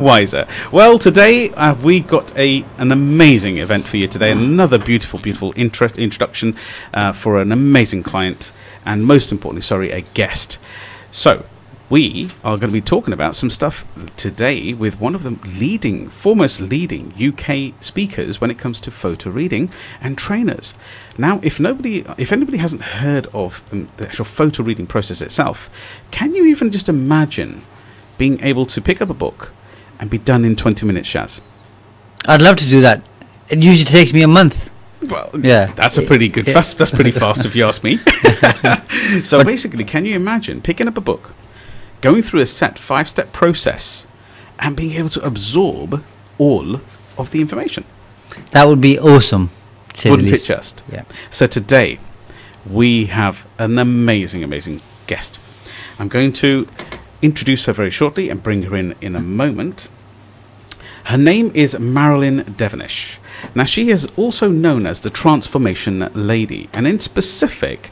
wiser. Well, today we got an amazing event for you today. Another beautiful introduction for an amazing client, and most importantly, a guest. So we are going to be talking about some stuff today with one of the foremost leading UK speakers when it comes to photo reading and trainers. Now, if anybody hasn't heard of the actual photo reading process itself, can you even just imagine being able to pick up a book and be done in 20 minutes, Shaz? I'd love to do that. It usually takes me a month. Well, yeah, that's a pretty good. That's pretty fast, if you ask me. So basically, can you imagine picking up a book, going through a set 5-step process, and being able to absorb all of the information? That would be awesome. Wouldn't it just? Yeah. So today we have an amazing guest. I'm going to introduce her very shortly and bring her in a moment. Her name is Marilyn Devonish. Now, she is also known as the Transformation Lady, and in specific,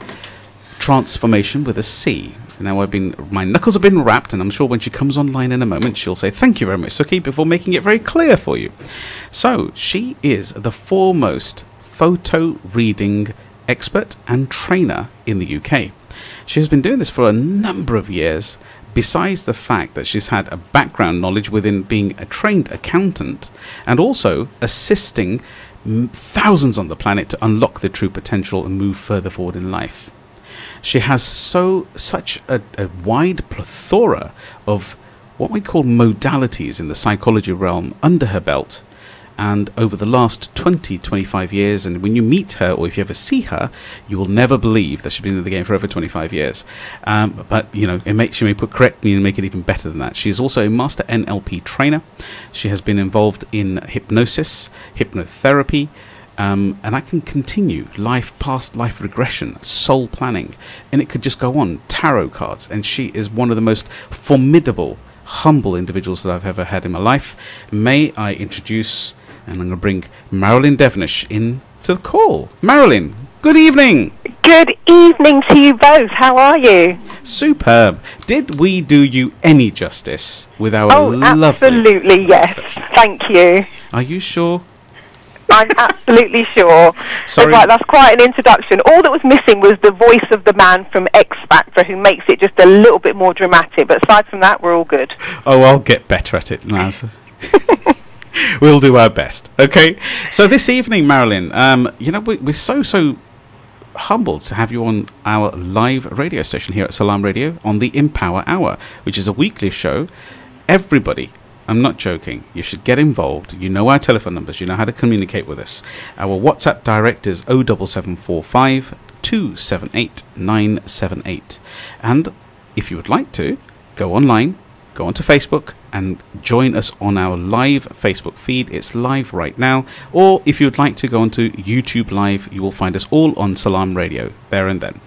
transformation with a C. Now, my knuckles have been wrapped, and I'm sure when she comes online in a moment, she'll say thank you very much, Suki, before making it very clear for you. So, she is the foremost photo reading expert and trainer in the UK. She has been doing this for a number of years. Besides the fact that she's had a background knowledge within being a trained accountant and also assisting thousands on the planet to unlock their true potential and move further forward in life. She has such a wide plethora of what we call modalities in the psychology realm under her belt. And over the last 25 years, and when you meet her, or if you ever see her, you will never believe that she's been in the game for over 25 years. But, you know, she may correct me and make it even better than that. She is also a master NLP trainer. She has been involved in hypnosis, hypnotherapy, and I can continue past life regression, soul planning, and it could just go on, tarot cards. And she is one of the most formidable, humble individuals that I've ever had in my life. May I introduce... and I'm going to bring Marilyn Devonish in to the call. Marilyn, good evening. Good evening to you both. How are you? Superb. Did we do you any justice with our lovely... absolutely, yes. Thank you. Are you sure? I'm absolutely sure. Sorry. Right, that's quite an introduction. All that was missing was the voice of the man from X Factor who makes it just a little bit more dramatic. But aside from that, we're all good. Oh, I'll get better at it, Naz. We'll do our best. Okay. So this evening, Marilyn, you know, we're so humbled to have you on our live radio station here at Salaam Radio on the Empower Hour, which is a weekly show. Everybody, I'm not joking, you should get involved. You know our telephone numbers. You know how to communicate with us. Our WhatsApp direct is 07745 278 978. And if you would like to, go online, go onto Facebook and join us on our live Facebook feed. It's live right now. Or if you'd like to go onto YouTube Live, you will find us all on Salaam Radio there and then.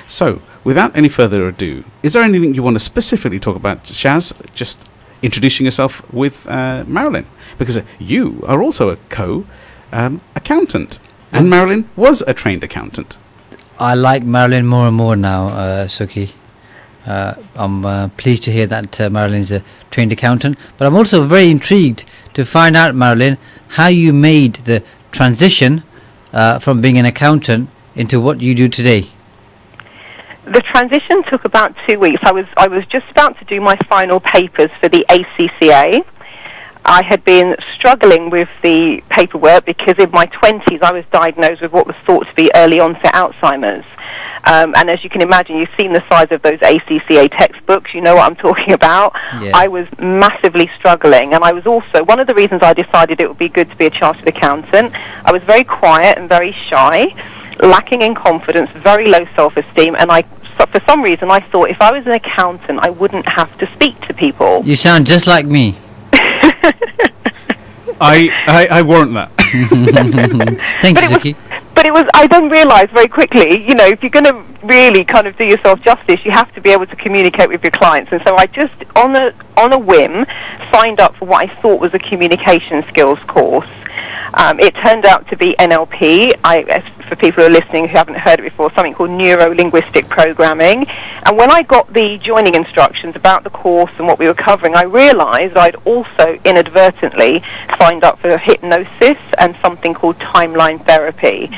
So, without any further ado, is there anything you want to specifically talk about, Shaz? Just introducing yourself with Marilyn, because you are also a co-accountant, and Marilyn was a trained accountant. I like Marilyn more and more now, Suki. I'm pleased to hear that Marilyn is a trained accountant, but I'm also very intrigued to find out, Marilyn, how you made the transition from being an accountant into what you do today. The transition took about 2 weeks. I was just about to do my final papers for the ACCA. I had been struggling with the paperwork because in my 20s I was diagnosed with what was thought to be early onset Alzheimer's. And as you can imagine, you've seen the size of those ACCA textbooks, you know what I'm talking about. Yeah. I was massively struggling, and I was also, one of the reasons I decided it would be good to be a chartered accountant, I was very quiet and very shy, lacking in confidence, very low self-esteem, and for some reason I thought if I was an accountant I wouldn't have to speak to people. You sound just like me. I warrant that. Thank you, Suki. But I then realised very quickly, you know, if you're going to really kind of do yourself justice, you have to be able to communicate with your clients. And so I just, on a whim, signed up for what I thought was a communication skills course. It turned out to be NLP. for people who are listening who haven't heard it before, something called neuro-linguistic programming. And when I got the joining instructions about the course and what we were covering, I realized I'd also inadvertently signed up for hypnosis and something called timeline therapy,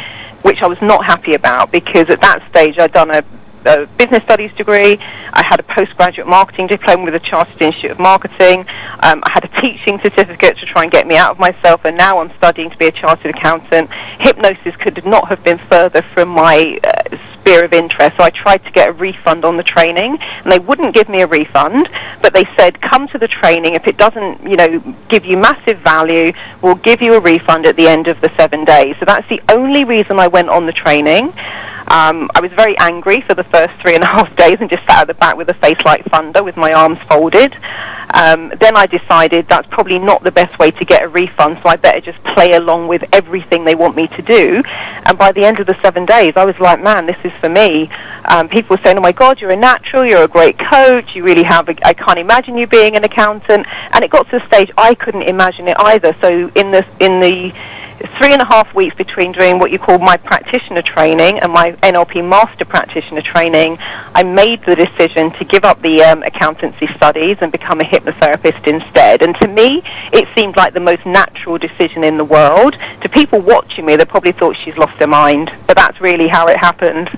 which I was not happy about, because at that stage I'd done a business studies degree, I had a postgraduate marketing diploma with the Chartered Institute of Marketing, I had a teaching certificate to try and get me out of myself, and now I'm studying to be a chartered accountant. Hypnosis could not have been further from my sphere of interest, so I tried to get a refund on the training, and they wouldn't give me a refund, but they said, come to the training, if it doesn't, you know, give you massive value, we'll give you a refund at the end of the 7 days. So that's the only reason I went on the training. I was very angry for the first 3.5 days and just sat at the back with a face like thunder with my arms folded. Then I decided that's probably not the best way to get a refund, so I better just play along with everything they want me to do. And by the end of the 7 days, I was like, man, this is for me. People were saying, oh my God, you're a natural, you're a great coach, you really have, I can't imagine you being an accountant. And it got to the stage I couldn't imagine it either. So in the 3.5 weeks between doing what you call my practitioner training and my NLP master practitioner training, I made the decision to give up the accountancy studies and become a hypnotherapist instead. And to me, it seemed like the most natural decision in the world. To people watching me, they probably thought she's lost her mind, but that's really how it happened.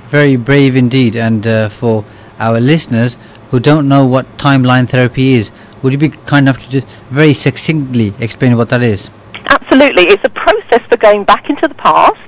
Very brave indeed. And for our listeners who don't know what timeline therapy is, would you be kind enough to just very succinctly explain what that is? Absolutely. It's a process for going back into the past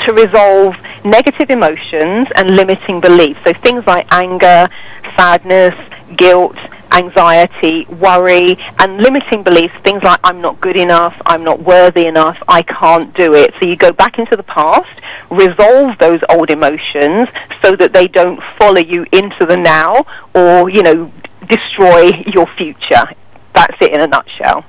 to resolve negative emotions and limiting beliefs. So things like anger, sadness, guilt, anxiety, worry, and limiting beliefs, things like I'm not good enough, I'm not worthy enough, I can't do it. So you go back into the past, resolve those old emotions so that they don't follow you into the now or, you know, destroy your future. That's it in a nutshell.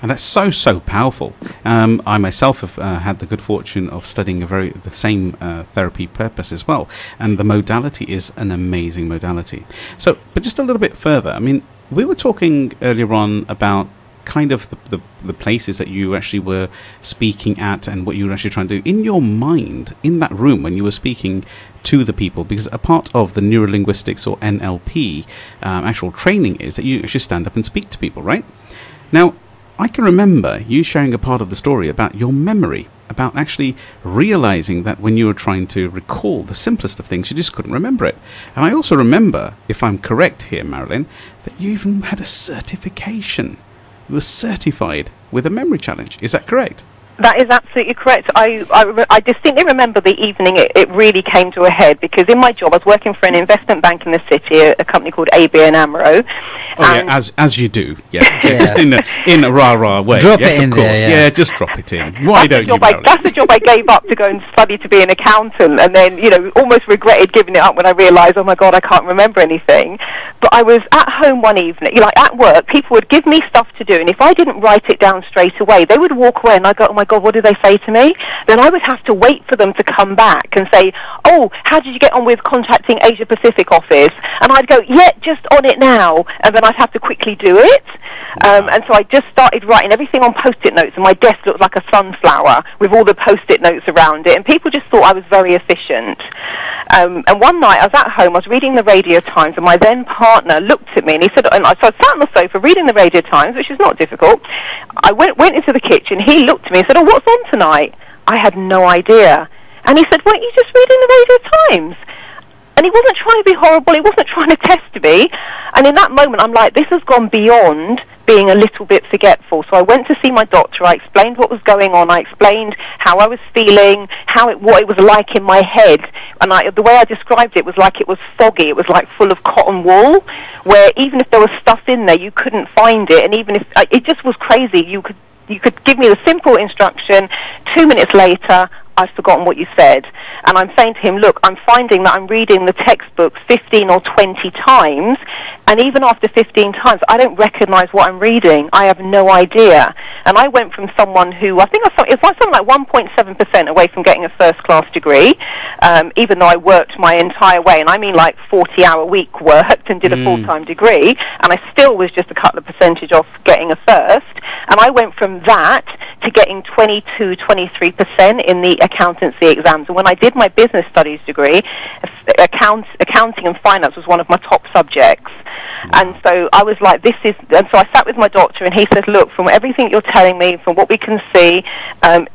And that's so powerful. I myself have had the good fortune of studying the same therapy purpose as well, and the modality is an amazing modality. So, but just a little bit further, I mean, we were talking earlier on about kind of the places that you actually were speaking at and what you were actually trying to do in your mind in that room when you were speaking to the people, because a part of the neurolinguistics or NLP actual training is that you actually stand up and speak to people, right? Now, I can remember you sharing a part of the story about your memory, about actually realizing that when you were trying to recall the simplest of things, you just couldn't remember it. And I also remember, if I'm correct here, Marilyn, that you even had a certification. You were certified with a memory challenge. Is that correct? That is absolutely correct. I distinctly remember the evening it really came to a head, because in my job I was working for an investment bank in the city, a company called ABN AMRO. Oh yeah, as you do, yeah. Just in a rah-rah way. Drop yes, it in of course. there, yeah, just drop it in. Why don't you, Marilyn? That's the job I gave up to go and study to be an accountant, and then, you know, almost regretted giving it up when I realised, oh my God, I can't remember anything. But I was at home one evening, like at work, people would give me stuff to do, and if I didn't write it down straight away, they would walk away and I'd go, oh my God, what did they say to me? Then I would have to wait for them to come back and say, oh, how did you get on with contacting Asia Pacific office? And I'd go, yeah, just on it now. And then I'd have to quickly do it. And so I just started writing everything on Post-it notes, and my desk looked like a sunflower with all the Post-it notes around it, and people just thought I was very efficient. And one night I was at home, I was reading the Radio Times, and my then partner looked at me, and he said, and so I sat on the sofa reading the Radio Times, which is not difficult. I went into the kitchen, he looked at me and said, oh, what's on tonight? I had no idea. And he said, weren't you just reading the Radio Times? And he wasn't trying to be horrible, he wasn't trying to test me. And in that moment, I'm like, this has gone beyond being a little bit forgetful. So I went to see my doctor, I explained what was going on, I explained how I was feeling, what it was like in my head. And the way I described it was like it was foggy, it was like full of cotton wool, where even if there was stuff in there, you couldn't find it. And even if, it just was crazy, you could give me the simple instruction, 2 minutes later, I've forgotten what you said. And I'm saying to him, look, I'm finding that I'm reading the textbooks 15 or 20 times, and even after 15 times, I don't recognize what I'm reading. I have no idea. And I went from someone who, I think it was something like 1.7% away from getting a first-class degree, even though I worked my entire way, and I mean like 40-hour week worked and did a full-time degree, and I still was just a couple of percentage off getting a first. And I went from that to getting 22, 23% in the accountancy exams. And when I did my business studies degree, accounting and finance was one of my top subjects. And so I was like, and so I sat with my doctor, and he said, look, from everything you're telling me, from what we can see,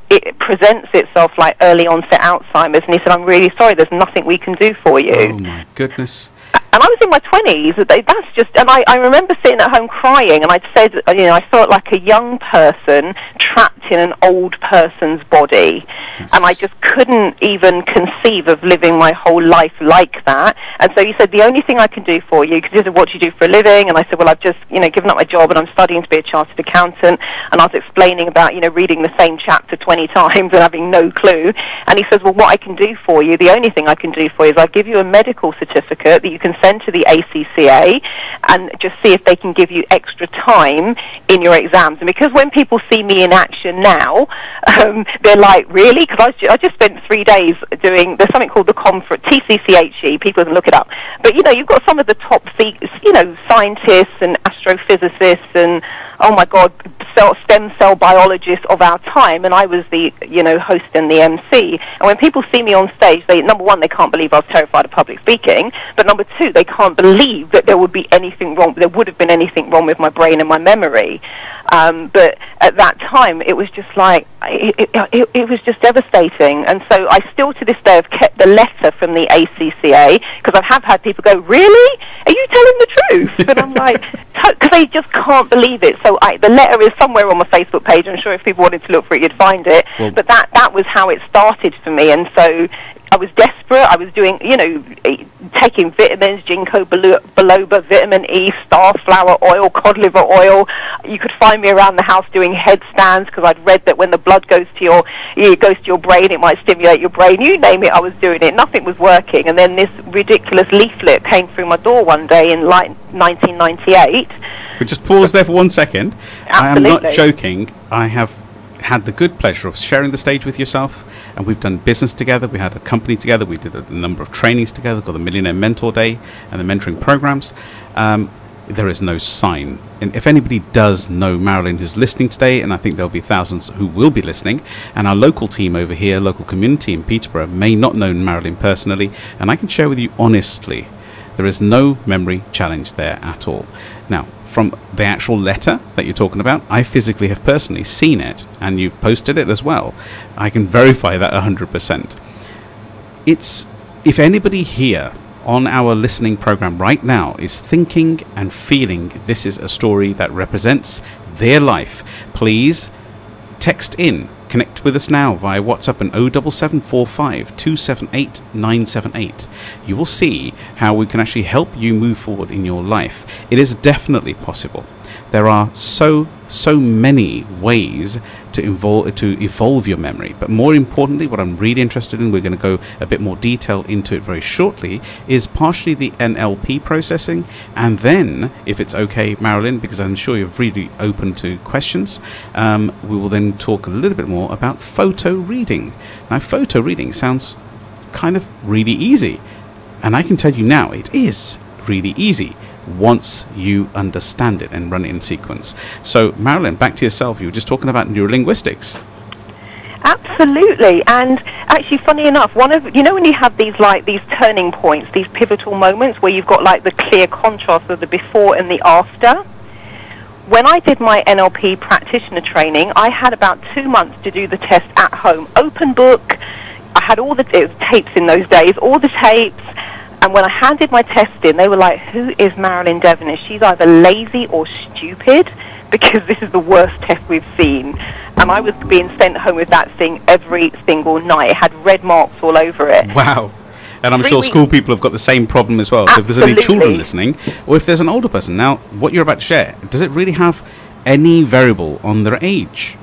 it presents itself like early onset Alzheimer's. And he said, I'm really sorry, there's nothing we can do for you. Oh, my goodness. And I was in my 20s. That's just, and I remember sitting at home crying, and I'd said, you know, I felt like a young person trapped in an old person's body. Yes. And I just couldn't even conceive of living my whole life like that. And so he said, the only thing I can do for you, because he said, what do you do for a living? And I said, well, I've just, you know, given up my job, and I'm studying to be a chartered accountant. And I was explaining about, you know, reading the same chapter 20 times and having no clue. And he says, well, what I can do for you, the only thing I can do for you is I'll give you a medical certificate that you can send to the ACCA and just see if they can give you extra time in your exams. And because when people see me in action now, they're like, really? Because I just spent 3 days doing, there's something called the conference, TCCHE, people can look it up. But, you know, you've got some of the top, you know, scientists and astrophysicists and, oh my God, stem cell biologists of our time, and I was the, you know, host and the MC. And when people see me on stage, they, number one, they can't believe I was terrified of public speaking, but number two, they can't believe that there would be anything wrong, there would have been anything wrong with my brain and my memory. But at that time, it was just like, it was just devastating. And so I still to this day have kept the letter from the ACCA, because I have had people go, really? Are you telling the truth? And I'm like, because they just can't believe it. So the letter is somewhere on my Facebook page. I'm sure if people wanted to look for it, you'd find it. Well, but that was how it started for me. And so I was desperate. I was doing, you know, taking vitamins, ginkgo biloba, vitamin E, star flower oil, cod liver oil. You could find me around the house doing headstands, because I'd read that when the blood goes to your brain, it might stimulate your brain. You name it, I was doing it. Nothing was working. And then this ridiculous leaflet came through my door one day in like 1998. We just pause there for 1 second. Absolutely. I am not joking. I have had the good pleasure of sharing the stage with yourself, and we've done business together, we had a company together, we did a number of trainings together, got the Millionaire Mentor Day and the mentoring programs. There is no sign, and if anybody does know Marilyn who's listening today, and I think there'll be thousands who will be listening, and our local team over here, local community in Peterborough, may not know Marilyn personally, and I can share with you honestly, there is no memory challenge there at all. Now, from the actual letter that you're talking about, I physically have personally seen it, and you've posted it as well. I can verify that 100%. It's, if anybody here on our listening program right now is thinking and feeling this is a story that represents their life, please text in. Connect with us now via WhatsApp and 07745 278 978. You will see how we can actually help you move forward in your life. It is definitely possible. There are so many ways to evolve your memory, but more importantly, what I'm really interested in, we're going to go a bit more detail into it very shortly, is partially the NLP processing, and then, if it's okay, Marilyn, because I'm sure you're really open to questions, we will then talk a little bit more about photo reading. Now, photo reading sounds kind of really easy, and I can tell you now, it is really easy once you understand it and run it in sequence. So, Marilyn, back to yourself. You were just talking about neurolinguistics. Absolutely. And actually, funny enough, one of, you know, when you have these turning points, these pivotal moments where you've got like the clear contrast of the before and the after. When I did my NLP practitioner training, I had about 2 months to do the test at home. Open book. I had all the tapes in those days, all the tapes. And when I handed my test in, they were like, who is Marilyn Devonish? She's either lazy or stupid, because this is the worst test we've seen. And I was being sent home with that thing every single night. It had red marks all over it. Wow. And I'm sure school people have got the same problem as well. So if there's any children listening, or if there's an older person. Now, what you're about to share, does it really have any variable on their age?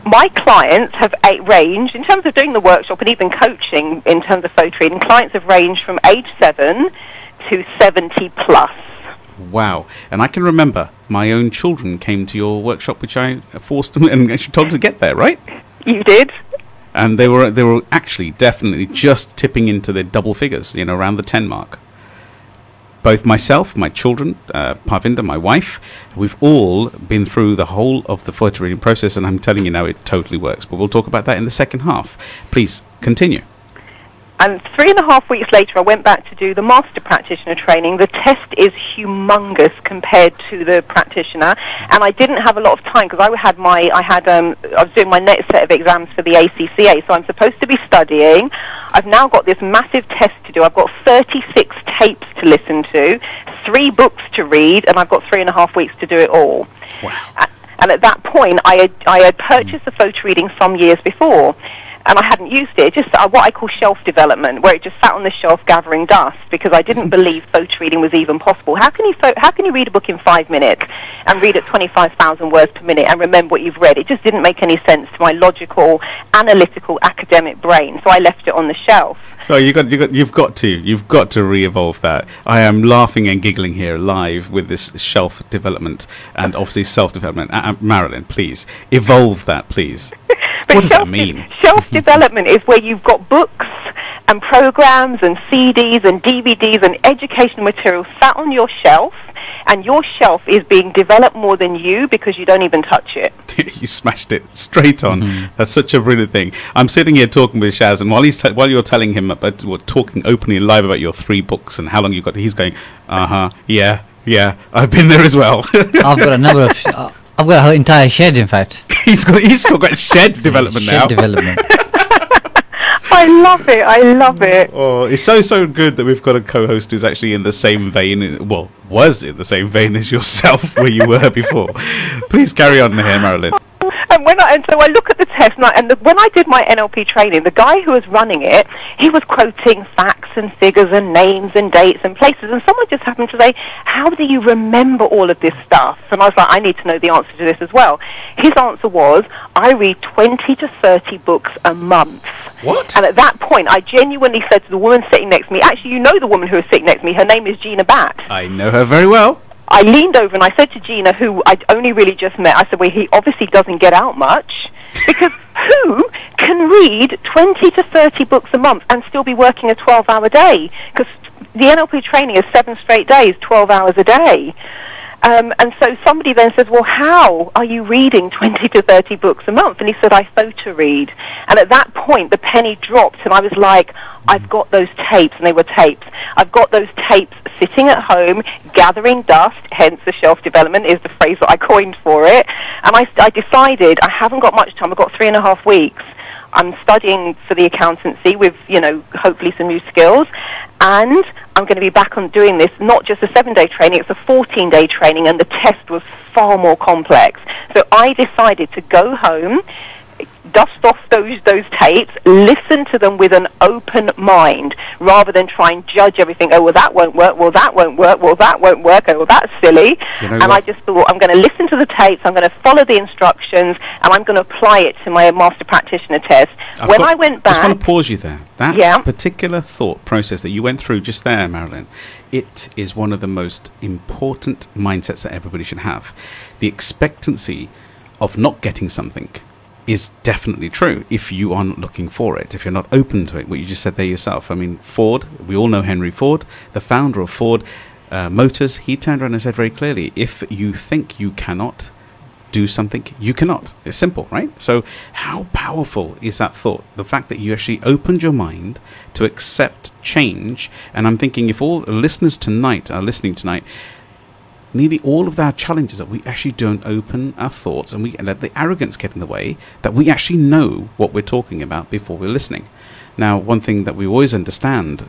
My clients have ranged, in terms of doing the workshop and even coaching in terms of photo reading, clients have ranged from age 7 to 70 plus. Wow. And I can remember my own children came to your workshop, which I forced them and actually told them to get there, right? You did. And they were actually definitely just tipping into their double figures, you know, around the 10 mark. both myself, my children, Parvinder, my wife, we've all been through the whole of the photo reading process, and I'm telling you now, it totally works. But we'll talk about that in the second half. Please continue. And 3.5 weeks later, I went back to do the master practitioner training. The test is humongous compared to the practitioner, and I didn't have a lot of time because I was doing my next set of exams for the ACCA. So I'm supposed to be studying. I've now got this massive test to do. I've got 36 tapes to listen to, 3 books to read, and I've got 3.5 weeks to do it all. Wow. And at that point, I had purchased the photo reading some years before, and I hadn't used it. Just what I call shelf development, where it just sat on the shelf gathering dust because I didn't believe photo reading was even possible. How can you read a book in 5 minutes and read at 25,000 words per minute and remember what you've read? It just didn't make any sense to my logical, analytical, academic brain. So I left it on the shelf. So you've got to re-evolve that. I am laughing and giggling here live with this shelf development and obviously self-development. Marilyn, please evolve that, please. What does that mean? Shelf development is where you've got books and programs and CDs and DVDs and educational material sat on your shelf, and your shelf is being developed more than you because you don't even touch it. You smashed it straight on. That's such a brilliant thing. I'm sitting here talking with Shaz, and while you're telling him about, talking openly live about your 3 books and how long you've got, he's going, yeah, I've been there as well. I've got a number of... I've got an entire shed, in fact. He's still got shed development now. Shed development. I love it. Oh, it's so good that we've got a co-host who's actually in the same vein, was in the same vein as yourself where you were before. Please carry on here, Marilyn. And so I look at the test, and when I did my NLP training, the guy who was running it, he was quoting facts and figures and names and dates and places, and someone just happened to say, how do you remember all of this stuff? And I was like, I need to know the answer to this as well. His answer was, I read 20 to 30 books a month. What? And at that point, I genuinely said to the woman sitting next to me, actually, you know the woman who was sitting next to me, her name is Gina Bat. I know her very well. I leaned over and I said to Gina, who I'd only really just met, I said, well, he obviously doesn't get out much, because who can read 20 to 30 books a month and still be working a 12-hour day? Because the NLP training is 7 straight days, 12 hours a day. And so somebody then says, well, how are you reading 20 to 30 books a month? And he said, I photo read. And at that point, the penny dropped, and I was like, I've got those tapes, and they were tapes. I've got those tapes sitting at home, gathering dust, hence the shelf development is the phrase that I coined for it. And I decided I haven't got much time. I've got 3.5 weeks. I'm studying for the accountancy with, hopefully some new skills. And I'm going to be back on doing this, not just a 7-day training, it's a 14-day training, and the test was far more complex. So I decided to go home, dust off those tapes, listen to them with an open mind, rather than try and judge everything. Oh, well, that won't work. Well, that won't work. Well, that won't work. Oh, well, that's silly. I just thought, I'm going to listen to the tapes, I'm going to follow the instructions, and I'm going to apply it to my master practitioner test. I went back... I just want to pause you there. That particular thought process that you went through just there, Marilyn, it is one of the most important mindsets that everybody should have. The expectancy of not getting something is definitely true if you are not looking for it, if you're not open to it, what you just said there yourself. I mean, Ford, we all know Henry Ford, the founder of Ford Motors. He turned around and said very clearly, if you think you cannot do something, you cannot. It's simple, right? So how powerful is that thought? The fact that you actually opened your mind to accept change. And I'm thinking, if all the listeners tonight are listening tonight, nearly all of our challenges that we actually don't open our thoughts and we let the arrogance get in the way, that we actually know what we're talking about before we're listening. Now, one thing that we always understand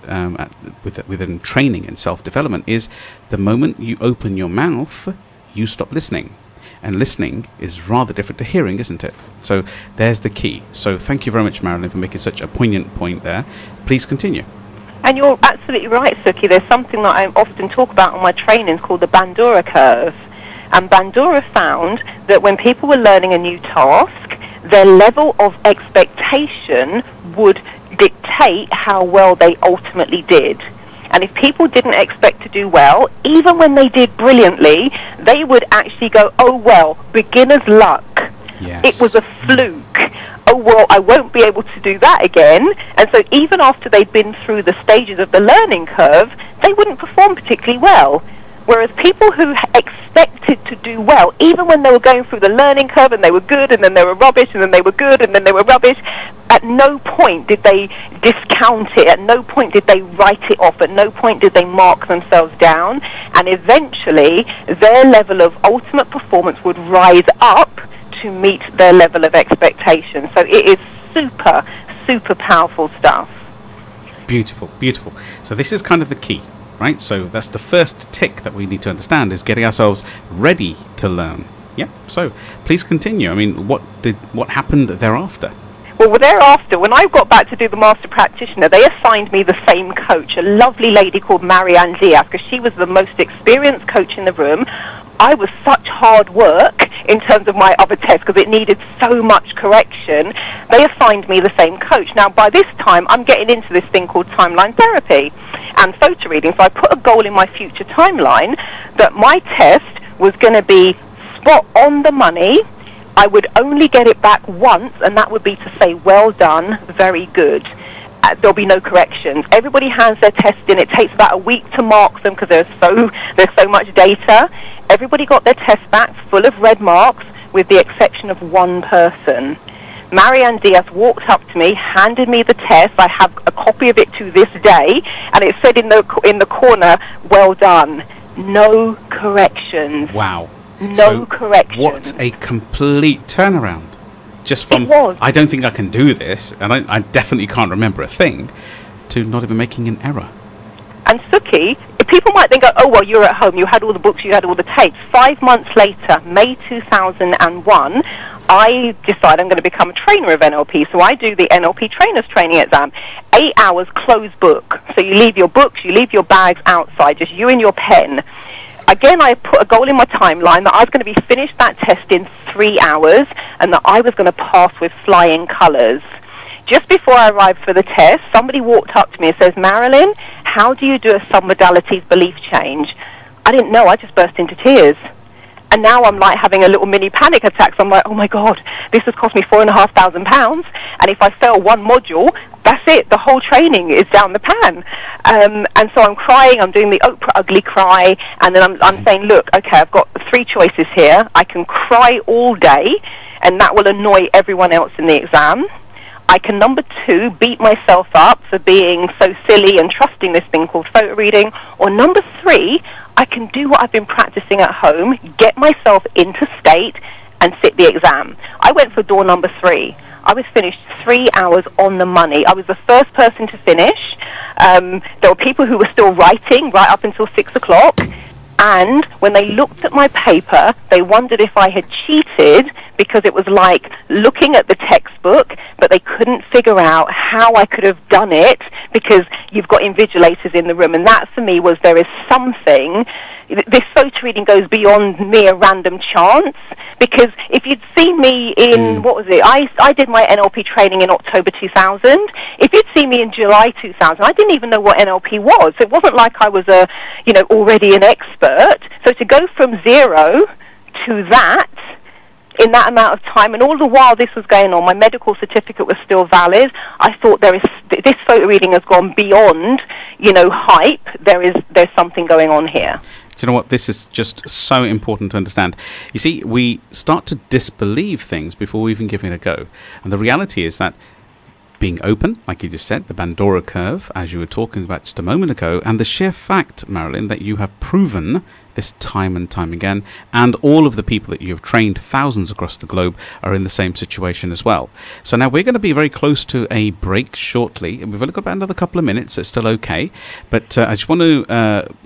within training and self-development is the moment you open your mouth, you stop listening. And listening is rather different to hearing, isn't it? So there's the key. So thank you very much, Marilyn, for making such a poignant point there. Please continue. And you're absolutely right, Suki. There's something that I often talk about on my trainings called the Bandura curve. And Bandura found that when people were learning a new task, their level of expectation would dictate how well they ultimately did. And if people didn't expect to do well, even when they did brilliantly, they would actually go, oh, well, beginner's luck. Yes. It was a fluke. oh, well, I won't be able to do that again. And so even after they'd been through the stages of the learning curve, they wouldn't perform particularly well. Whereas people who expected to do well, even when they were going through the learning curve and they were good, and then they were rubbish, and then they were good, and then they were rubbish, at no point did they discount it, at no point did they write it off, at no point did they mark themselves down, and eventually their level of ultimate performance would rise up to meet their level of expectation. So it is super, super powerful stuff. Beautiful, beautiful. So this is kind of the key, right? So that's the first tick that we need to understand, is getting ourselves ready to learn. Yeah. So please continue. I mean, what happened thereafter? Well, thereafter, when I got back to do the Master Practitioner, they assigned me the same coach, a lovely lady called Marilyn Devonish, because she was the most experienced coach in the room. I was such hard work in terms of my other tests because it needed so much correction. They assigned me the same coach. Now, by this time, I'm getting into this thing called timeline therapy and photo reading. So I put a goal in my future timeline that my test was going to be spot on the money. I would only get it back once, and that would be to say, well done, very good. There'll be no corrections. Everybody hands their test in. It takes about a week to mark them because there's so much data. Everybody got their test back full of red marks, with the exception of one person. Marilyn Devonish walked up to me, handed me the test. I have a copy of it to this day, and it said in the corner, well done. No corrections. Wow. No corrections. What a complete turnaround. Just from, it was. I don't think I can do this, and I definitely can't remember a thing, to not even making an error. And Suki, people might think, oh, well, you're at home, you had all the books, you had all the tapes. 5 months later, May 2001, I decide I'm going to become a trainer of NLP. So I do the NLP Trainers Training Exam. 8 hours, closed book. So you leave your books, you leave your bags outside, just you and your pen. Again, I put a goal in my timeline that I was going to be finished that test in 3 hours, and that I was going to pass with flying colours. Just before I arrived for the test, somebody walked up to me and says, Marilyn, how do you do a submodalities belief change? I didn't know. I just burst into tears. And now I'm like having a little mini panic attack. So I'm like, oh my God, this has cost me £4,500. And if I fail one module, that's it. The whole training is down the pan. And so I'm crying. I'm doing the Oprah ugly cry. And then I'm saying, look, okay, I've got 3 choices here. I can cry all day, and that will annoy everyone else in the exam. I can, number 2, beat myself up for being so silly and trusting this thing called photo reading. Or number 3, I can do what I've been practicing at home, get myself into state, and sit the exam. I went for door number 3. I was finished 3 hours on the money. I was the first person to finish. There were people who were still writing right up until 6 o'clock. And when they looked at my paper, they wondered if I had cheated, because it was like looking at the textbook, but they couldn't figure out how I could have done it, because you've got invigilators in the room. And that, for me, was there is something. This photo reading goes beyond mere random chance, because if you'd seen me in, what was it, I did my NLP training in October 2000. If you'd seen me in July 2000, I didn't even know what NLP was. It wasn't like I was already an expert. So to go from 0 to that in that amount of time, and all the while this was going on, my medical certificate was still valid. I thought this photo reading has gone beyond, hype. There's something going on here. Do you know what? This is just so important to understand. You see, we start to disbelieve things before we even give it a go. And the reality is that being open, like you just said, the Bandura curve, as you were talking about just a moment ago, and the sheer fact, Marilyn, that you have proven this time and time again, and all of the people that you have trained, thousands across the globe, are in the same situation as well. So now we're going to be very close to a break shortly, and we've only got about another couple of minutes, so it's still okay. But I just want to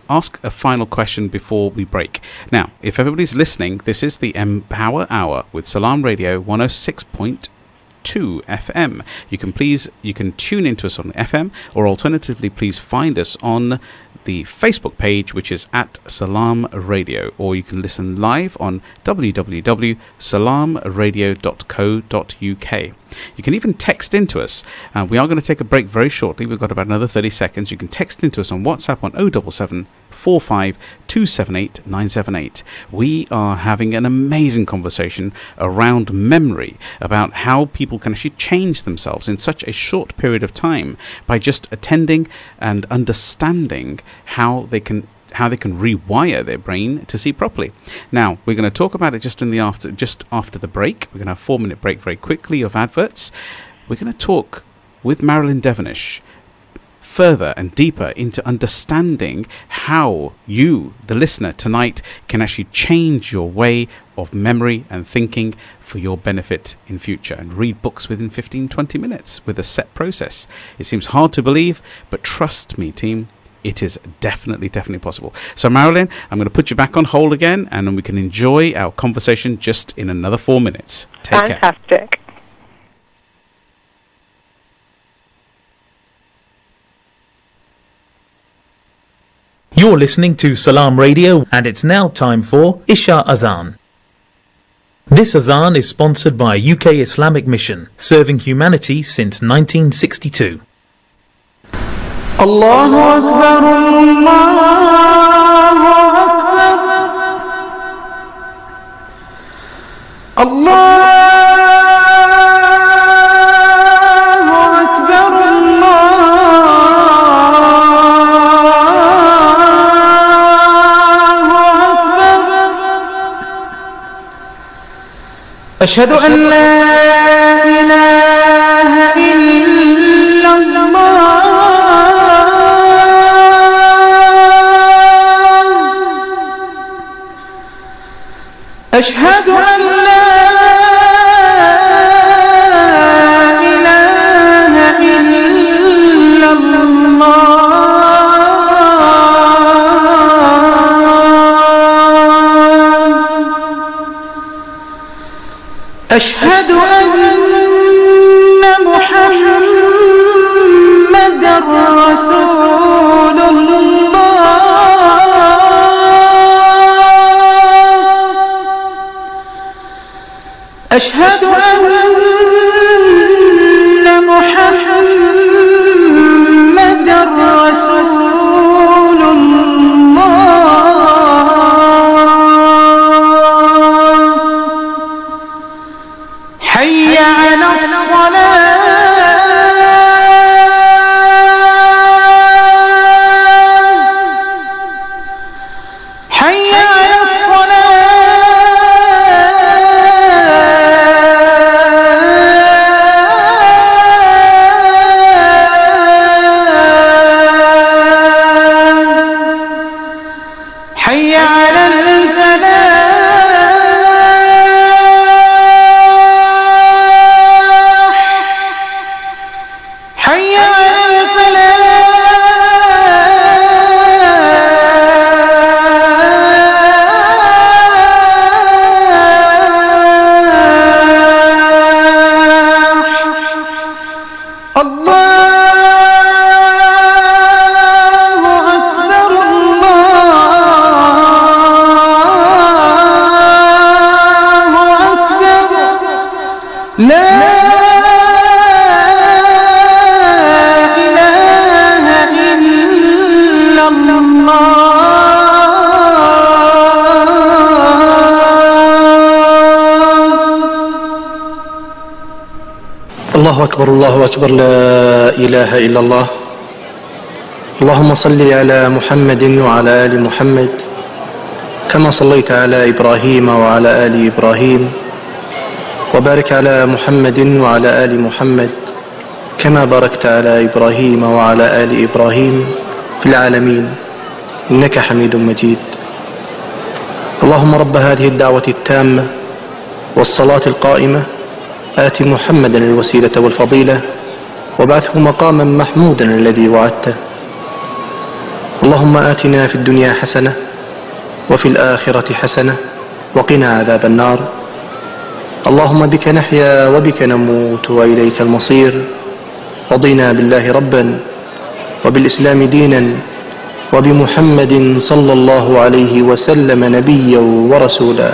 ask a final question before we break. Now, if everybody's listening, this is the Empower Hour with Salaam Radio 106.2 FM. You can tune into us on FM, or alternatively please find us on the Facebook page, which is at Salaam Radio, or you can listen live on www.salamradio.co.uk. You can even text into us. We are going to take a break very shortly. We've got about another 30 seconds. You can text into us on WhatsApp on 077 45 278 978. We are having an amazing conversation around memory, about how people can actually change themselves in such a short period of time by just attending and understanding how they can rewire their brain to see properly. Now, we're going to talk about it just after the break. We're going to have a 4-minute break very quickly of adverts. We're going to talk with Marilyn Devonish further and deeper into understanding how you, the listener tonight, can actually change your way of memory and thinking for your benefit in future, and read books within 15-20 minutes with a set process. It seems hard to believe, but trust me, team, it is definitely possible. So Marilyn, I'm going to put you back on hold again, and then we can enjoy our conversation just in another 4 minutes. Take care. Fantastic. You're listening to Salaam Radio, and it's now time for Isha Azan. This Azan is sponsored by UK Islamic Mission, serving humanity since 1962. Allahu Akbar, Allahu Akbar, Allahu Akbar, أشهد أن لا إله إلا الله أشهد أن لا إله إلا الله أشهد أن محمدًا رسول الله أشهد أن محمدًا رسول الله حي على الصلاة حي على الصلاة حي على الفلاح حي على الفلاح الله أكبر الله أكبر لا إله إلا الله الله أكبر الله أكبر لا إله إلا الله. اللهم صل على محمد وعلى آل محمد كما صليت على إبراهيم وعلى آل إبراهيم، وبارك على محمد وعلى آل محمد كما باركت على إبراهيم وعلى آل إبراهيم في العالمين إنك حميد مجيد. اللهم رب هذه الدعوة التامة والصلاة القائمة آت محمدا الوسيلة والفضيلة وابعثه مقاما محمودا الذي وعدته. اللهم آتنا في الدنيا حسنة وفي الآخرة حسنة وقنا عذاب النار. اللهم بك نحيا وبك نموت وإليك المصير. رضينا بالله ربا وبالإسلام دينا وبمحمد صلى الله عليه وسلم نبيا ورسولا.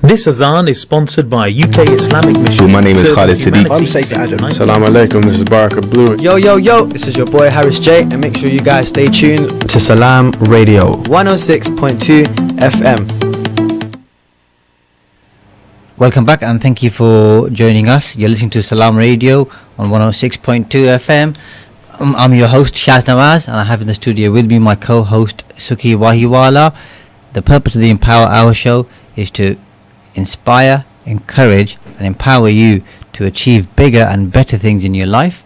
This Azan is sponsored by UK Islamic Mission. My name is Khalid Siddiq. I'm Sayyid Adam. Assalamu alaikum, this is Baraka Blue. Yo, yo, yo, this is your boy Harris J, and make sure you guys stay tuned to Salaam Radio 106.2 FM. Welcome back and thank you for joining us. You're listening to Salaam Radio on 106.2 FM. I'm your host Shaz Nawaz, and I have in the studio with me my co-host Suki Wahiwala. The purpose of the Empower Hour show is to inspire, encourage and empower you to achieve bigger and better things in your life,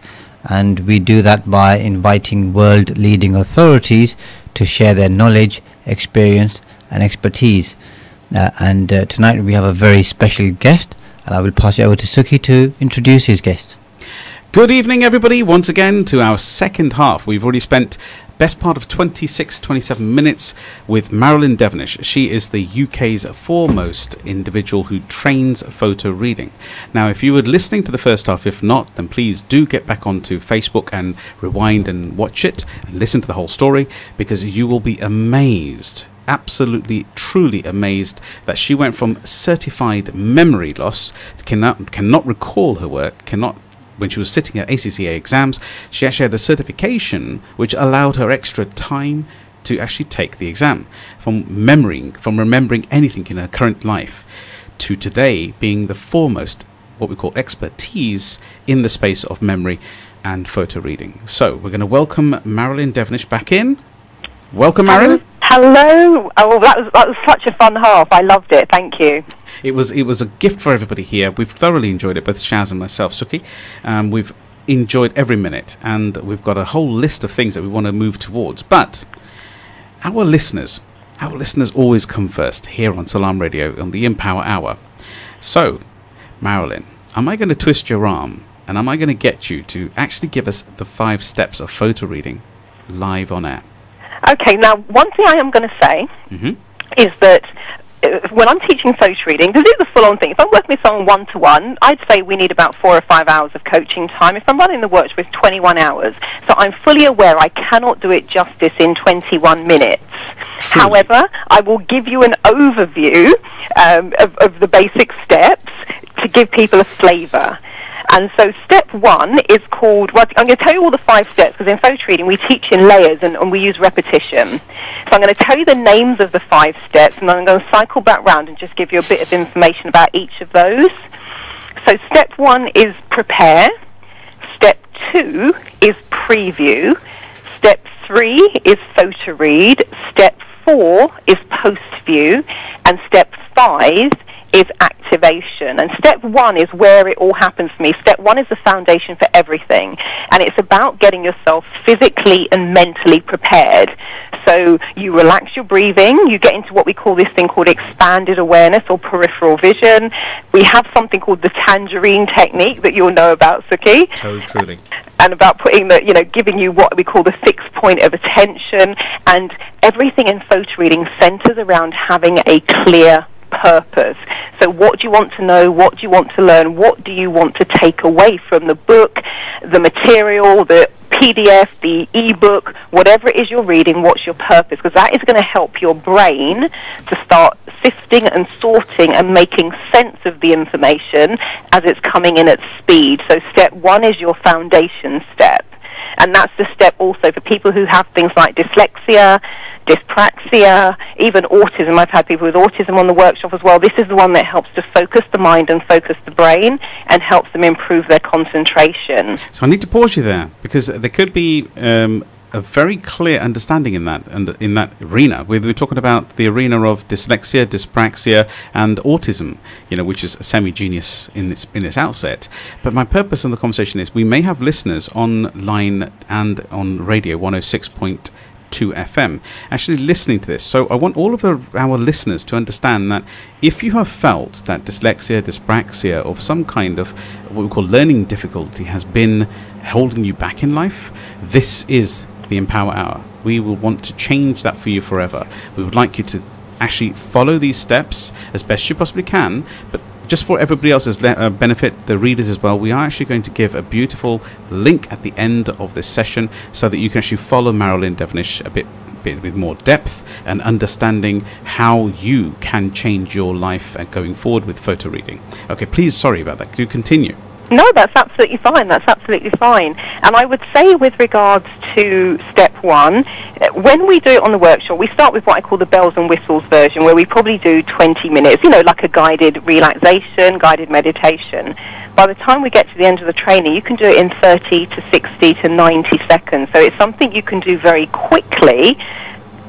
and we do that by inviting world leading authorities to share their knowledge, experience and expertise. And tonight we have a very special guest, and I will pass it over to Suki to introduce his guest. Good evening everybody, once again to our second half. We've already spent best part of 26-27 minutes with Marilyn Devonish. She is the UK's foremost individual who trains photo reading. Now if you were listening to the first half, if not, then please do get back onto Facebook and rewind and watch it and listen to the whole story, because you will be amazed, absolutely truly amazed, that she went from certified memory loss, cannot recall her work, when she was sitting at ACCA exams, she actually had a certification which allowed her extra time to actually take the exam. From remembering anything in her current life, to today being the foremost, what we call expertise in the space of memory and photo reading. So we're going to welcome Marilyn Devonish back in. Welcome, Marilyn. Hello. Oh, that was such a fun half. I loved it. Thank you. It was a gift for everybody here. We've thoroughly enjoyed it, both Shaz and myself, Suki. We've enjoyed every minute, and we've got a whole list of things that we want to move towards. But our listeners always come first here on Salaam Radio on the Empower Hour. So, Marilyn, am I going to twist your arm, and am I going to get you to actually give us the 5 steps of photo reading live on air? Okay, now one thing I am going to say is that when I'm teaching photo reading, to do the full-on thing, if I'm working with someone one-to-one, I'd say we need about 4 or 5 hours of coaching time. If I'm running the workshop, it's 21 hours. So I'm fully aware I cannot do it justice in 21 minutes. However, I will give you an overview of the basic steps to give people a flavour. And so step 1 is called, well, I'm going to tell you all the 5 steps, because in photo reading we teach in layers and we use repetition. So I'm going to tell you the names of the 5 steps, and then I'm going to cycle back round and just give you a bit of information about each of those. So step 1 is prepare. Step 2 is preview. Step 3 is photo read. Step 4 is post view. And step 5 is activation. And step 1 is where it all happens for me. Step 1 is the foundation for everything, and it's about getting yourself physically and mentally prepared. So you relax your breathing, you get into what we call this thing called expanded awareness or peripheral vision. We have something called the tangerine technique that you'll know about, Suki. Oh, truly. And about putting the, giving you what we call the fixed point of attention, and everything in photo reading centers around having a clear purpose. So what do you want to know? What do you want to learn? What do you want to take away from the book, the material, the PDF, the ebook, whatever it is you're reading? What's your purpose? Because that is going to help your brain to start sifting and sorting and making sense of the information as it's coming in at speed. So step 1 is your foundation step. And that's the step also for people who have things like dyslexia, dyspraxia, even autism. I've had people with autism on the workshop as well. This is the one that helps to focus the mind and focus the brain and helps them improve their concentration. So I need to pause you there, because there could be a very clear understanding in that arena. We're talking about the arena of dyslexia, dyspraxia, and autism, which is a semi-genius in its outset. But my purpose in the conversation is we may have listeners online and on radio 106.2 FM actually listening to this. So I want all of our listeners to understand that if you have felt that dyslexia, dyspraxia, of some kind of what we call learning difficulty has been holding you back in life, this is the Empower Hour. We will want to change that for you forever. We would like you to actually follow these steps as best you possibly can, but just for everybody else's benefit, the readers as well, we are actually going to give a beautiful link at the end of this session so that you can actually follow Marilyn Devonish a bit bit with more depth and understanding how you can change your life going forward with photo reading. Okay, please, sorry about that. Could you continue? No, that's absolutely fine. That's absolutely fine. And I would say with regards to step 1, when we do it on the workshop, we start with what I call the bells and whistles version, where we probably do 20 minutes, you know, like a guided relaxation, guided meditation. By the time we get to the end of the training, you can do it in 30 to 60 to 90 seconds. So it's something you can do very quickly.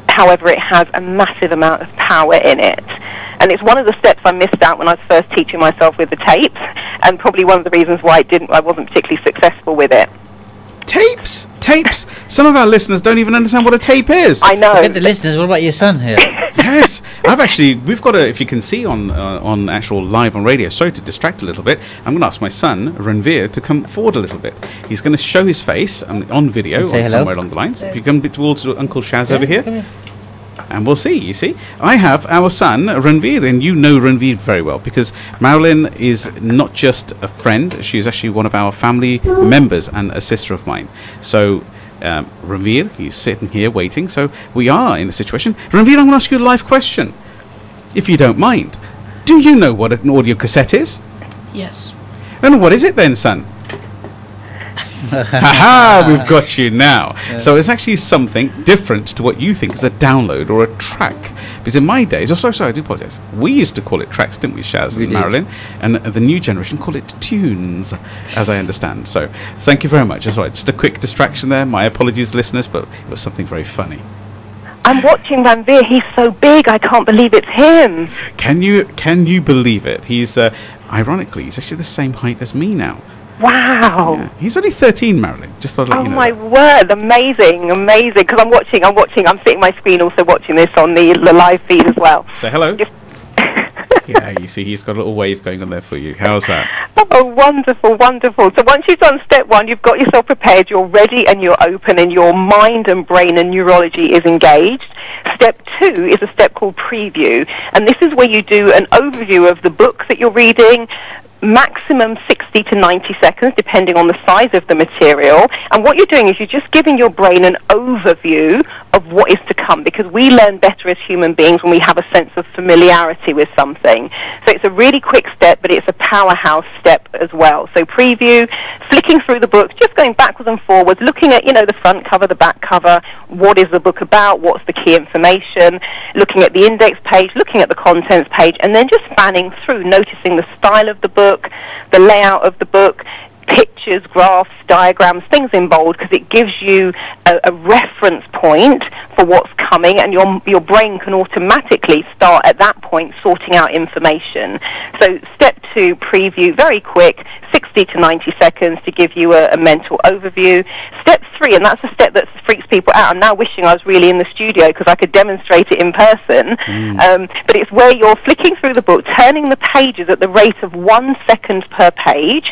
However, it has a massive amount of power in it. And it's one of the steps I missed out when I was first teaching myself with the tapes, and probably one of the reasons why I wasn't particularly successful with it. Tapes? Tapes? Some of our listeners don't even understand what a tape is. I know. Forget the listeners, what about your son here? Yes, we've got if you can see on actual live on radio, sorry to distract a little bit, I'm going to ask my son, Ranveer, to come forward a little bit. He's going to show his face on video or somewhere along the lines. If you come a bit towards Uncle Shaz over here. And we'll see, you see. I have our son, Ranveer, and you know Ranveer very well, because Marilyn is not just a friend, she's actually one of our family members and a sister of mine. So, Ranveer, he's sitting here waiting, so we are in a situation. Ranveer, I'm going to ask you a live question, if you don't mind. Do you know what an audio cassette is? Yes. And what is it then, son? Haha, we've got you now. So it's actually something different to what you think is a download or a track. Because in my days, sorry, I do apologize. We used to call it tracks, didn't we, Shaz and Marilyn? And the new generation call it tunes, as I understand. So thank you very much. That's right. Just a quick distraction there. My apologies, listeners, but it was something very funny. I'm watching Ranveer. He's so big. I can't believe it's him. Can you believe it? He's ironically, he's actually the same height as me now. Wow. Yeah. He's only 13, Marilyn. Just thought I'd let you know. Oh my word, amazing, amazing. Because I'm watching, I'm sitting my screen also watching this on the live feed as well. Say hello. Yeah, you see, he's got a little wave going on there for you. How's that? Oh, wonderful, wonderful. So once you've done step 1, you've got yourself prepared, you're ready and you're open and your mind and brain and neurology is engaged. Step 2 is a step called preview. And this is where you do an overview of the books that you're reading, maximum 60 to 90 seconds, depending on the size of the material. And what you're doing is you're just giving your brain an overview of what is to come, because we learn better as human beings when we have a sense of familiarity with something. So it's a really quick step, but it's a powerhouse step as well. So preview, flicking through the books, just going backwards and forwards, looking at, the front cover, the back cover, what is the book about, what's the key information, looking at the index page, looking at the contents page, and then just spanning through, noticing the style of the book, the layout of the book, pictures, graphs, diagrams, things in bold, because it gives you a reference point for what's coming, and your brain can automatically start at that point sorting out information. So step 2, preview, very quick, 60 to 90 seconds to give you a mental overview. Step 3, and that's a step that freaks people out. I'm now wishing I was really in the studio because I could demonstrate it in person. But it's where you're flicking through the book, turning the pages at the rate of 1 second per page,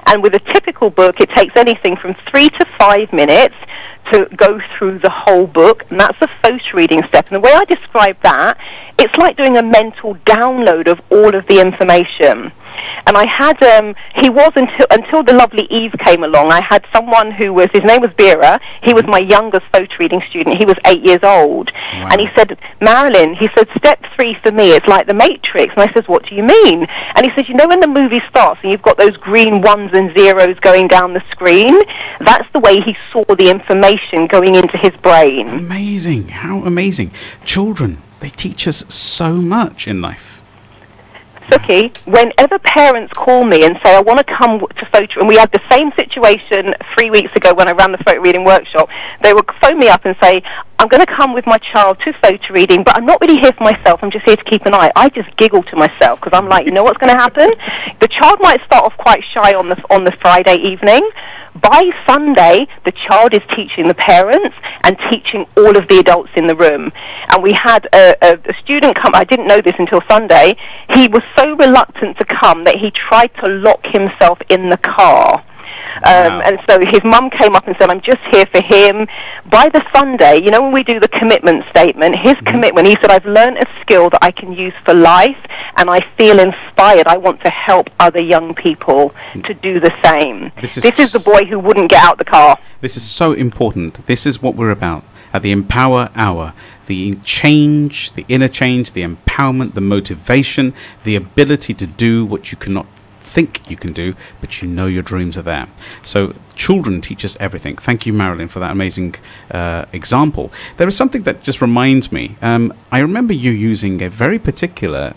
and with a typical book it takes anything from 3 to 5 minutes to go through the whole book, and that's the photo reading step. And the way I describe that, it's like doing a mental download of all of the information. And I had, he was until the lovely Eve came along, I had someone who was, his name was Bira, he was my youngest photo reading student, he was 8 years old. Wow. And he said, Marilyn, he said, step 3 for me, it's like the Matrix. And I said, what do you mean? And he said, when the movie starts and you've got those green 1s and 0s going down the screen, that's the way he saw the information going into his brain. Amazing, how amazing. Children, they teach us so much in life. Suki, whenever parents call me and say, I want to come to photo, and we had the same situation 3 weeks ago when I ran the photo reading workshop, they would phone me up and say, I'm going to come with my child to photo reading, but I'm not really here for myself, I'm just here to keep an eye. I just giggle to myself because I'm like, you know what's going to happen? The child might start off quite shy on the Friday evening. By Sunday, the child is teaching the parents and teaching all of the adults in the room. And we had a student come, I didn't know this until Sunday, he was so reluctant to come that he tried to lock himself in the car. Wow. And so his mum came up and said, I'm just here for him. By the Sunday, when we do the commitment statement, his commitment, he said, I've learned a skill that I can use for life, and I feel inspired. I want to help other young people to do the same. This is the boy who wouldn't get out the car. This is so important. This is what we're about. at the Empower Hour. The change, the inner change, the empowerment, the motivation, the ability to do what you cannot think you can do, but you know your dreams are there. So children teach us everything. Thank you, Marilyn, for that amazing example. There is something that just reminds me. I remember you using a very particular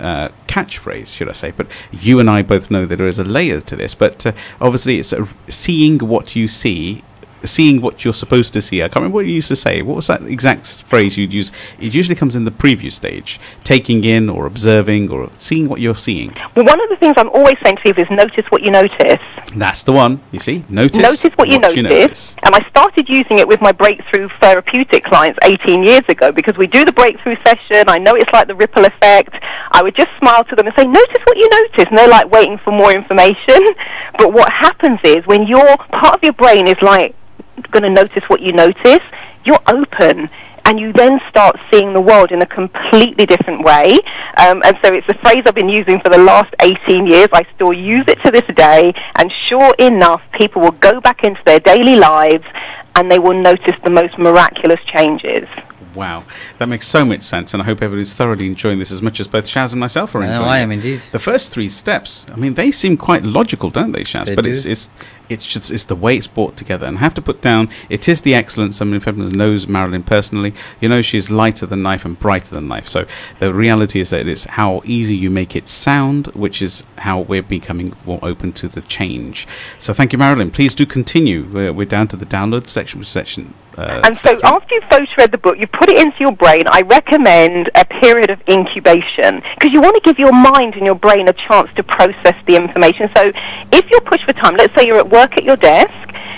catchphrase, should I say, but you and I both know that there is a layer to this, but obviously it's seeing what you see, seeing what you're supposed to see. I can't remember what you used to say. What was that exact phrase you'd use? It usually comes in the preview stage, taking in or observing or seeing what you're seeing. Well, one of the things I'm always saying to people is notice what you notice. That's the one, you see. Notice what you notice. And I started using it with my breakthrough therapeutic clients 18 years ago, because we do the breakthrough session. I know it's like the ripple effect. I would just smile to them and say, notice what you notice. And they're like waiting for more information. But what happens is when your part of your brain is like, going to notice what you notice, you're open, and you then start seeing the world in a completely different way. And so it's a phrase I've been using for the last 18 years. I still use it to this day, and sure enough, people will go back into their daily lives and they will notice the most miraculous changes. Wow, that makes so much sense, and I hope everybody's thoroughly enjoying this as much as both Shaz and myself are enjoying it. I am indeed. The first 3 steps, I mean, they seem quite logical, don't they, Shaz? But it's the way it's brought together. And I have to put down, it is the excellence. I mean, if everyone knows Marilyn personally, you know she's lighter than life and brighter than life. So the reality is that it's how easy you make it sound, which is how we're becoming more open to the change. So thank you, Marilyn. Please do continue. We're down to the download section, and so after you've photo-read the book, you put it into your brain. I recommend a period of incubation, because you want to give your mind and your brain a chance to process the information. So if you're pushed for time, let's say you're at work at your desk,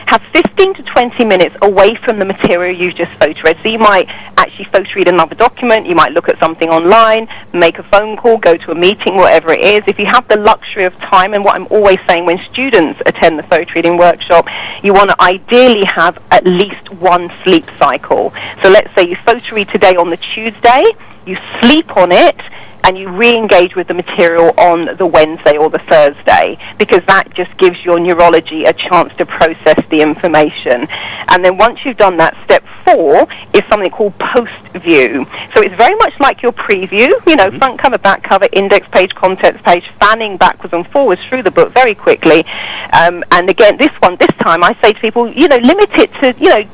have 15 to 20 minutes away from the material you've just photo-read. So you might actually photo-read another document, you might look at something online, make a phone call, go to a meeting, whatever it is. If you have the luxury of time, and what I'm always saying when students attend the photo-reading workshop, you want to ideally have at least one sleep cycle. So let's say you photo-read today on the Tuesday, you sleep on it, and you re-engage with the material on the Wednesday or the Thursday, because that just gives your neurology a chance to process the information. And then once you've done that, step 4 is something called post-view. So it's very much like your preview, you know, front cover, back cover, index page, contents page, fanning backwards and forwards through the book very quickly. And again, this time I say to people, you know, limit it to, you know,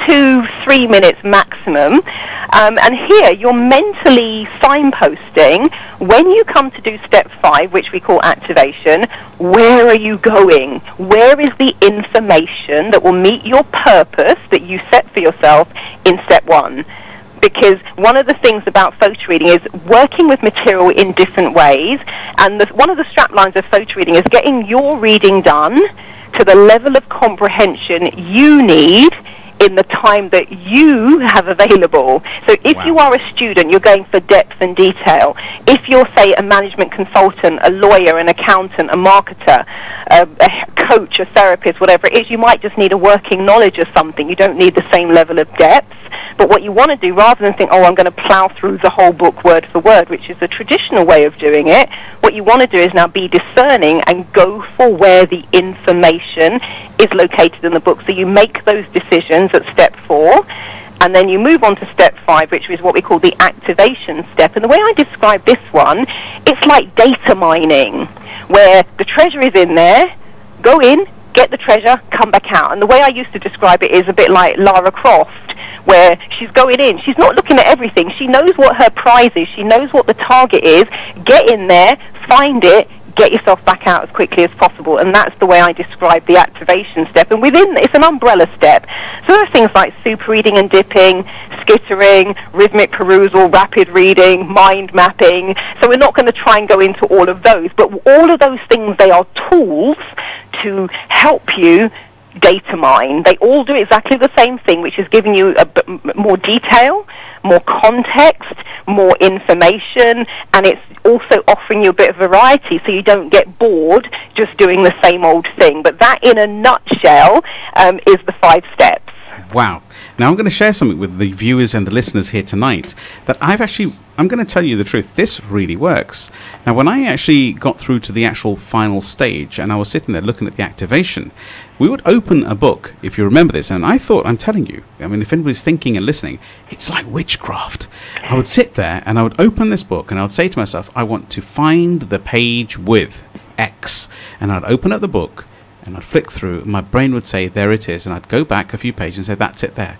2-3 minutes maximum, and here you're mentally signposting when you come to do step 5, which we call activation. Where are you going? Where is the information that will meet your purpose that you set for yourself in step 1? Because one of the things about photo reading is working with material in different ways, and one of the strap lines of photo reading is getting your reading done to the level of comprehension you need in the time that you have available. So if you are a student, you're going for depth and detail. If you're, say, a management consultant, a lawyer, an accountant, a marketer, a coach, a therapist, whatever it is, you might just need a working knowledge of something. You don't need the same level of depth. But what you want to do, rather than think, oh, I'm going to plow through the whole book word for word, which is the traditional way of doing it, what you want to do is now be discerning and go for where the information is located in the book. So you make those decisions at step 4, and then you move on to step 5, which is what we call the activation step. And the way I describe this one, it's like data mining, where the treasure is in there, go in, get the treasure, come back out. And the way I used to describe it is a bit like Lara Croft, where she's going in, she's not looking at everything, she knows what her prize is, she knows what the target is, get in there, find it, get yourself back out as quickly as possible. And that's the way I describe the activation step. And within, it's an umbrella step. So there are things like super reading and dipping, skittering, rhythmic perusal, rapid reading, mind mapping. So we're not going to try and go into all of those, but all of those things, they are tools to help you data mine. They all do exactly the same thing, which is giving you a bit more detail, more context, more information, and it's also offering you a bit of variety so you don't get bored just doing the same old thing. But that, in a nutshell, is the 5 steps. Wow. Now, I'm going to share something with the viewers and the listeners here tonight that I'm going to tell you the truth. This really works. Now, when I actually got through to the actual final stage and I was sitting there looking at the activation, we would open a book, if you remember this, and I thought, I'm telling you, I mean, if anybody's thinking and listening, it's like witchcraft. I would sit there and I would open this book and I would say to myself, I want to find the page with X. And I'd open up the book and I'd flick through and my brain would say, there it is. And I'd go back a few pages and say, that's it there.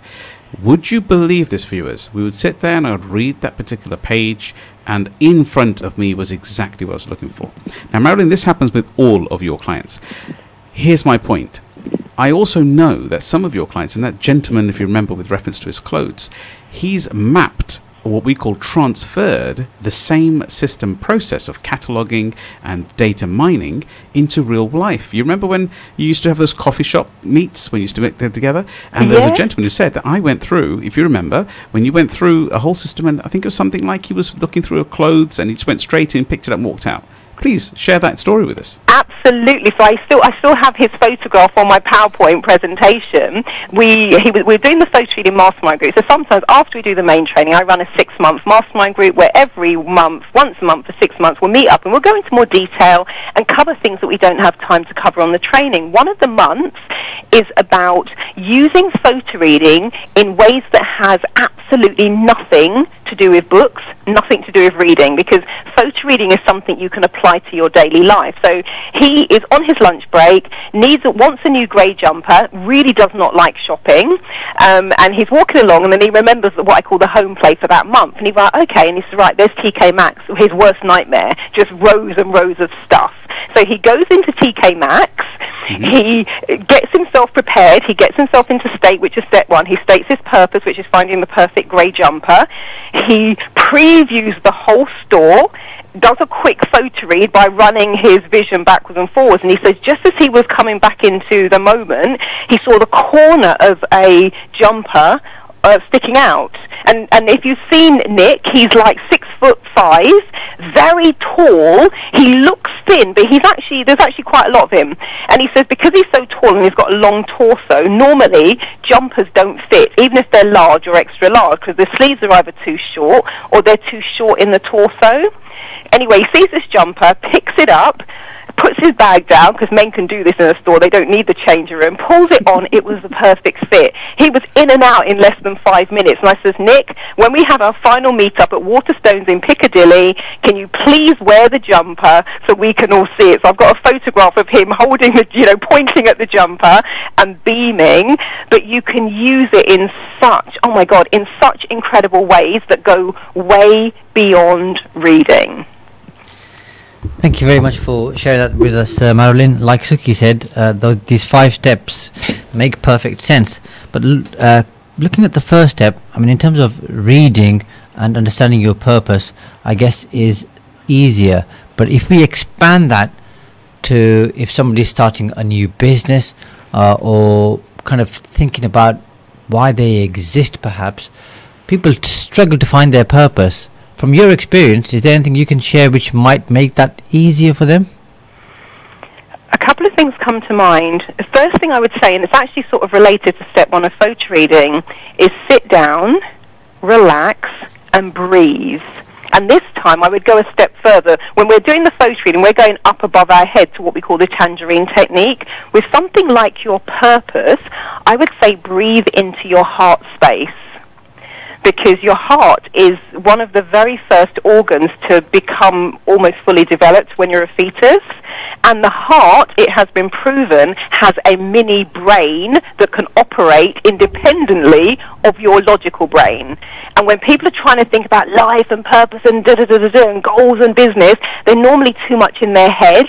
Would you believe this, viewers? We would sit there and I would read that particular page, and in front of me was exactly what I was looking for. Now, Marilyn, this happens with all of your clients. Here's my point. I also know that some of your clients, and that gentleman, if you remember with reference to his clothes, he's mapped, or what we call transferred, the same system process of cataloging and data mining into real life. You remember when you used to have those coffee shop meets when you used to make them together? And there was a gentleman who said that I went through, if you remember, when you went through a whole system, and I think it was something like he was looking through her clothes and he just went straight in, picked it up and walked out. Please share that story with us. Absolutely. So I still have his photograph on my PowerPoint presentation. We're doing the photo reading mastermind group. So sometimes after we do the main training, I run a 6-month mastermind group where every month, once a month for 6 months, we'll meet up and we'll go into more detail and cover things that we don't have time to cover on the training. One of the months is about using photo reading in ways that has absolutely nothing to do with books, nothing to do with reading, because photo reading is something you can apply to your daily life. So he is on his lunch break, wants a new grey jumper, really does not like shopping, and he's walking along, and then he remembers what I call the home play for that month, and he's like, okay, and he says, right, there's TK Maxx, his worst nightmare, just rows and rows of stuff. So he goes into TK Maxx, he gets himself prepared, he gets himself into state, which is step 1. He states his purpose, which is finding the perfect grey jumper. He previews the whole store, does a quick photo read by running his vision backwards and forwards, and he says just as he was coming back into the moment, he saw the corner of a jumper sticking out. And if you've seen Nick, he's like 6'5", very tall. He looks thin, but there's actually quite a lot of him. And he says because he's so tall and he's got a long torso, normally jumpers don't fit, even if they're large or extra large, because the sleeves are either too short or they're too short in the torso. Anyway, he sees this jumper, picks it up, puts his bag down, because men can do this in a store, they don't need the changing room, pulls it on, it was the perfect fit. He was in and out in less than 5 minutes, and I says, Nick, when we have our final meet-up at Waterstones in Piccadilly, can you please wear the jumper so we can all see it? So I've got a photograph of him holding pointing at the jumper and beaming, but you can use it in such incredible ways that go way beyond reading. Thank you very much for sharing that with us, Marilyn. Like Suki said, these 5 steps make perfect sense. But looking at the first step, I mean, in terms of reading and understanding your purpose, I guess is easier. But if we expand that to if somebody's starting a new business or kind of thinking about why they exist, perhaps, people struggle to find their purpose. From your experience, is there anything you can share which might make that easier for them? A couple of things come to mind. The first thing I would say, and it's actually sort of related to step 1 of photo reading, is sit down, relax, and breathe. And this time I would go a step further. When we're doing the photo reading, we're going up above our head to what we call the tangerine technique. With something like your purpose, I would say breathe into your heart space, because your heart is one of the very first organs to become almost fully developed when you're a fetus. And the heart, it has been proven, has a mini brain that can operate independently of your logical brain. And when people are trying to think about life and purpose and and goals and business, they're normally too much in their head,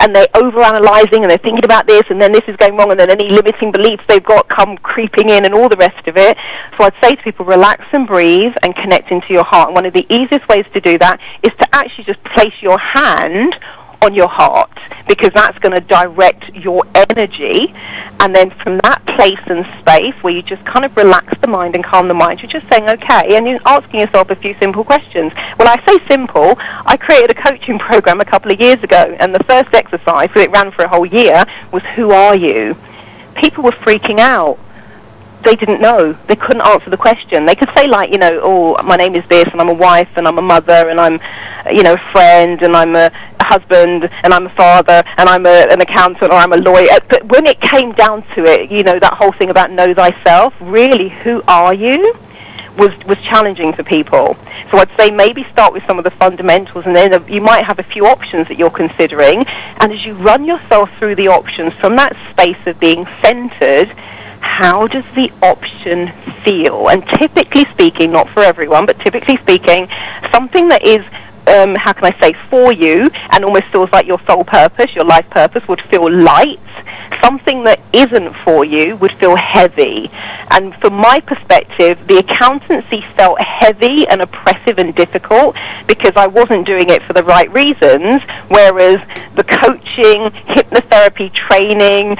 and they're overanalyzing, and they're thinking about this, and then this is going wrong, and then any limiting beliefs they've got come creeping in, and all the rest of it. So I'd say to people, relax and breathe and connect into your heart. And one of the easiest ways to do that is to actually just place your hand on your heart, because that's going to direct your energy. And then from that place and space where you just kind of relax the mind and calm the mind, you're just saying, okay, and you're asking yourself a few simple questions. When I say simple, I created a coaching program a couple of years ago, and the first exercise, so it ran for a whole year, was who are you? People were freaking out. they didn't know. They couldn't answer the question. They could say, like, you know, oh, my name is this, and I'm a wife, and I'm a mother, and I'm, you know, a friend, and I'm a husband, and I'm a father, and I'm an accountant, or I'm a lawyer. But when it came down to it, you know, that whole thing about know thyself, really, who are you, was challenging for people. So I'd say maybe start with some of the fundamentals, and then you might have a few options that you're considering. And as you run yourself through the options from that space of being centered, how does the option feel? And typically speaking, not for everyone, but typically speaking, something that is, how can I say, for you, and almost feels like your soul purpose, your life purpose, would feel light. Something that isn't for you would feel heavy. And from my perspective, the accountancy felt heavy and oppressive and difficult because I wasn't doing it for the right reasons, whereas the coaching, hypnotherapy training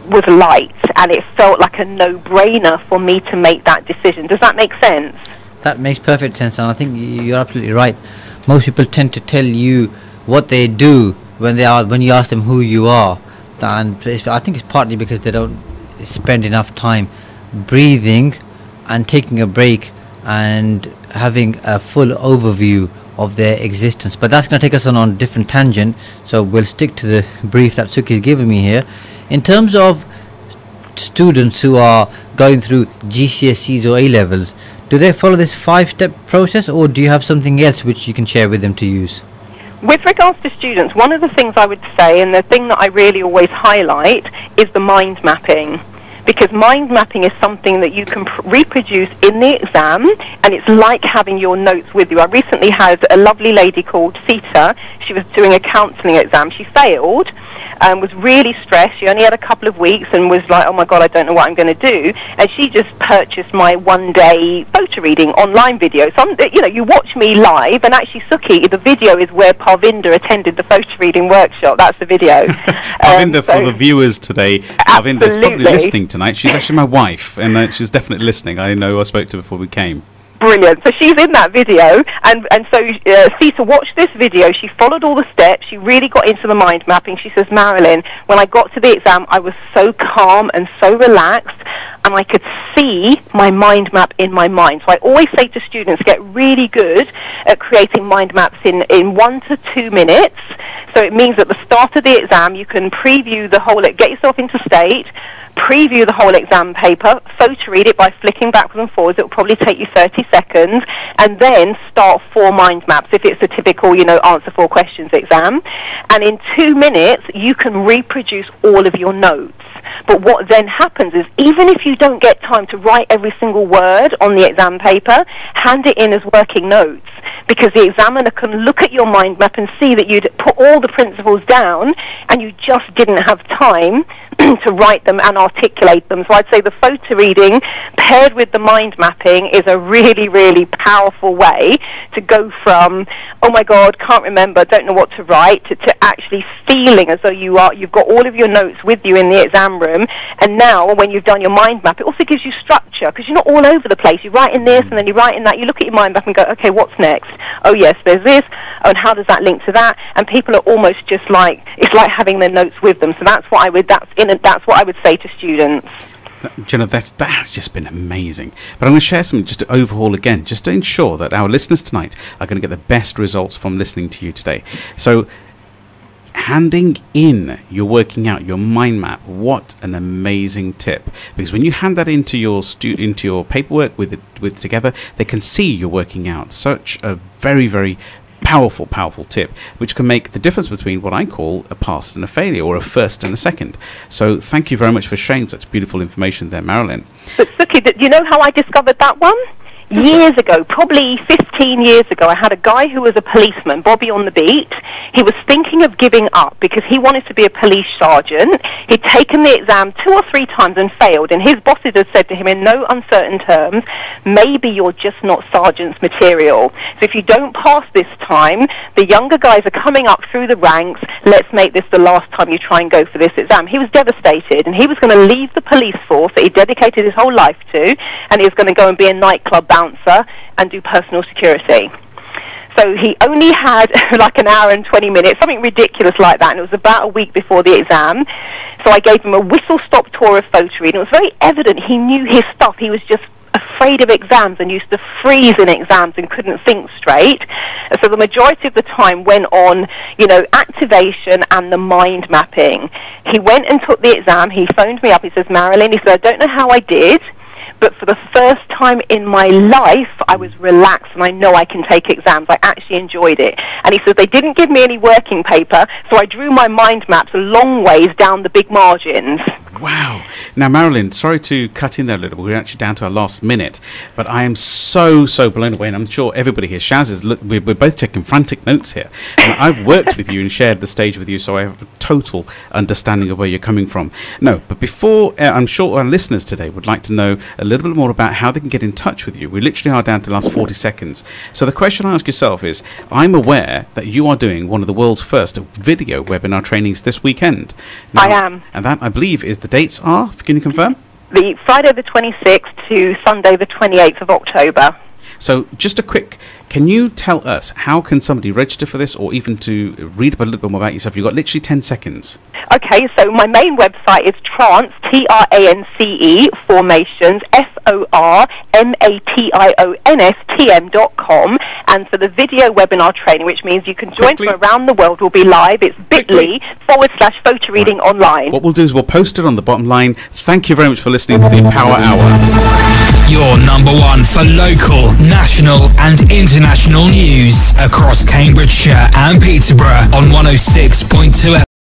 was light, and it felt like a no-brainer for me to make that decision. Does that make sense? That makes perfect sense, and I think you're absolutely right. Most people tend to tell you what they do when you ask them who you are, and I think it's partly because they don't spend enough time breathing and taking a break and having a full overview of their existence. But that's going to take us on a different tangent, so we'll stick to the brief that Suki's given me here. In terms of students who are going through GCSEs or A-levels, do they follow this 5-step process, or do you have something else which you can share with them to use? With regards to students, one of the things I would say, and the thing that I really always highlight, is the mind mapping. Because mind mapping is something that you can reproduce in the exam, and it's like having your notes with you. I recently had a lovely lady called Theta. She was doing a counselling exam. She failed and was really stressed. She only had a couple of weeks and was like, oh my God, I don't know what I'm going to do. And she just purchased my one-day photo reading online video. So, you know, you watch me live, and actually, Suki, the video is where Parvinder attended the photo reading workshop. That's the video. Parvinder, for the viewers today, Parvinder's probably listening tonight. She's actually my wife, and she's definitely listening. I know I spoke to her before we came. Brilliant. So she's in that video, and so Theta watched this video. She followed all the steps. She really got into the mind mapping. She says, Marilyn, when I got to the exam, I was so calm and so relaxed, and I could see my mind map in my mind. So I always say to students, get really good at creating mind maps in 1 to 2 minutes. So it means at the start of the exam, you can preview the whole, get yourself into state, preview the whole exam paper, photo read it by flicking backwards and forwards. It will probably take you 30 seconds, and then start 4 mind maps if it's a typical, you know, answer 4 questions exam. And in 2 minutes, you can reproduce all of your notes. But what then happens is, even if you don't get time to write every single word on the exam paper, hand it in as working notes, because the examiner can look at your mind map and see that you'd put all the principles down and you just didn't have time to write them and articulate them. So I'd say the photo reading paired with the mind mapping is a really, really powerful way to go from, oh my God, can't remember, don't know what to write, to actually feeling as though you've got all of your notes with you in the exam room. And now when you've done your mind map, it also gives you structure, because you're not all over the place. You write in this and then you write in that. You look at your mind map and go, okay, what's next? Oh yes, there's this. Oh, and how does that link to that? And people are almost just like, it's like having their notes with them. So that's what I would say to students. You know, that's just been amazing. But I'm going to share something just to overhaul again, just to ensure that our listeners tonight are going to get the best results from listening to you today. So, handing in your working out, your mind map, what an amazing tip. Because when you hand that into your paperwork with together, they can see you're working out. Such a very, very powerful tip, which can make the difference between what I call a pass and a failure, or a first and a second. So thank you very much for sharing such beautiful information there, Marilyn. But Suki, do you know how I discovered that one? Years ago, probably 15 years ago, I had a guy who was a policeman, Bobby on the beat. He was thinking of giving up because he wanted to be a police sergeant. He'd taken the exam 2 or 3 times and failed, and his bosses had said to him in no uncertain terms, maybe you're just not sergeant's material. So if you don't pass this time, the younger guys are coming up through the ranks. Let's make this the last time you try and go for this exam. He was devastated, and he was going to leave the police force that he dedicated his whole life to, and he was going to go and be a nightclub bouncer and do personal security. So he only had like an hour and 20 minutes, something ridiculous like that, and it was about a week before the exam. So I gave him a whistle-stop tour of photo reading. It was very evident he knew his stuff. He was just afraid of exams and used to freeze in exams and couldn't think straight. So the majority of the time went on, you know, activation and the mind mapping. He went and took the exam. He phoned me up. He says, Marilyn, he said, I don't know how I did, but for the first time in my life, I was relaxed and I know I can take exams. I actually enjoyed it. And he said, they didn't give me any working paper, so I drew my mind maps a long ways down the big margins. Wow. Now, Marilyn, sorry to cut in there a little bit. We're actually down to our last minute, but I am so blown away, and I'm sure everybody here, Shaz is, look, we're both taking frantic notes here. And I've worked with you and shared the stage with you, so I have a total understanding of where you're coming from. No, but before, I'm sure our listeners today would like to know a little bit more about how they can get in touch with you. We literally are down to the last 40 seconds. So the question I ask yourself is, I'm aware that you are doing one of the world's first video webinar trainings this weekend. Now, I am. And that, I believe, is the dates are, can you confirm? The Friday the 26th to Sunday the 28th of October. So just a quick, can you tell us how can somebody register for this, or even to read a little bit more about yourself? You've got literally 10 seconds. Okay, so my main website is trance, T-R-A-N-C-E, formations, formationstm.com, and for the video webinar training, which means you can join from around the world, will be live. It's bit.ly/photo reading online. What we'll do is we'll post it on the bottom line. Thank you very much for listening to the Power Hour. Your number one for local, national and international news across Cambridgeshire and Peterborough on 106.2 FM.